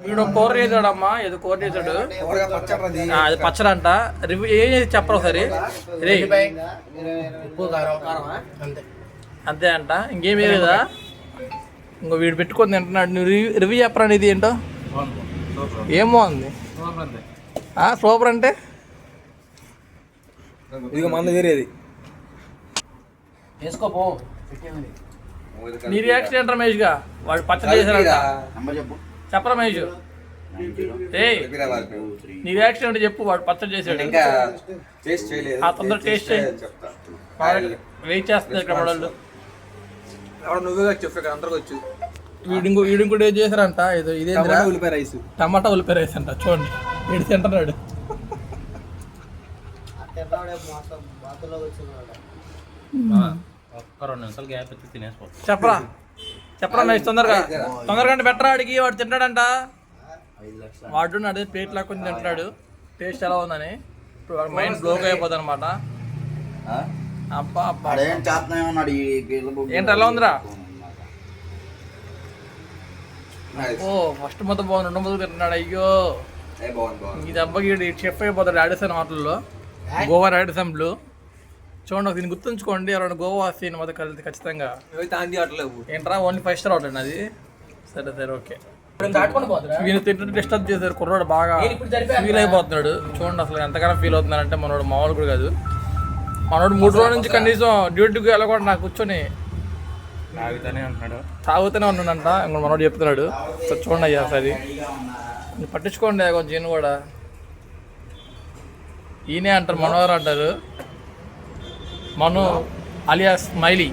వీడు కూర చేసాడమ్మా, ఏదో కూర చేసాడు, అది పచ్చడి అంట. రివ్యూ ఏం చేసి చెప్పరు ఒకసారి. అంతే అంట, ఇంకేమీ లేదా. ఇంకో వీడు పెట్టుకొని తింటున్నాడు. నువ్వు రివ్యూ చెప్పరా ఇది ఏంటో. ఏం బాగుంది సూపర్ అంటే ఇదిగో మంద వేరేది వేసుకోపో. నీ రియాక్షన్ ఏంట రమేష్గా? వాడు పచ్చడి చేశారంట, చెప్పరా రమేష్? నీ రియాక్షన్ అంటే చెప్పు. వాడు పచ్చడి చేశాడు, ఆ తొందర టేస్ట్ చేయి. వెయిట్ చేస్తుంది ఇక్కడ వాళ్ళు. నువ్వే చెప్పు, ఇక్కడ అందరికి వచ్చు. వీడు కూడా ఏం చేశారంట, ఏదో ఇదే ఉల్లిపాయ రైస్, టమాటా ఉల్లిపాయ రైస్ అంట. చూడండి వీడు తింటున్నాడు. చెప్పరా చెప్పరా మహేష్, తొందరగా అంటే బెటర్. ఆడికి వాడు తింటాడంట. వాడు అదే ప్లేట్ లాక్కొని తింటున్నాడు. టేస్ట్ ఎలా ఉందని ఇప్పుడు మైండ్ బ్లోక్ అయిపోతుంది అనమాట. ఏంటి ఎలా ఉందిరా? ఓ ఫస్ట్ మొత్తం బాగుంది, రెండు మొదలు తింటున్నాడు. అయ్యో ఈ దెబ్బకి చెఫ్ అయిపోతాడు రాడిసన్ హోటల్లో, గోవా రాడిసన్లు. చూడండి దీన్ని గుర్తుంచుకోండి, ఎవరైనా గోవా సీన్ మొదలు కలిసి ఖచ్చితంగా. ఏంట్రా ఓన్లీ 5 స్టార్ హోటల్ అది. సరే ఓకే. వీళ్ళు తింటుంటే డిస్టర్బ్ చేశారు. కుర్రాడు బాగా ఫీల్ అయిపోతున్నాడు. చూడండి అసలు ఎంతగానో ఫీల్ అవుతున్నాడంటే మనోడు మామూలు కూడా కాదు. మనోడు 3 రోజుల నుంచి కనీసం డ్యూటీకి వెళ్ళకుండా నాకు కూర్చొని తాగుతూనే ఉన్నాడంట. ఇంకో మనోడు చెప్తున్నాడు. సో చూడండి అయ్యా సరే పట్టించుకోండి కొంచెం. ఈయన కూడా ఈయనే అంటారు, మనోహర్ అంటారు. మను అలియాస్ స్మైలీ.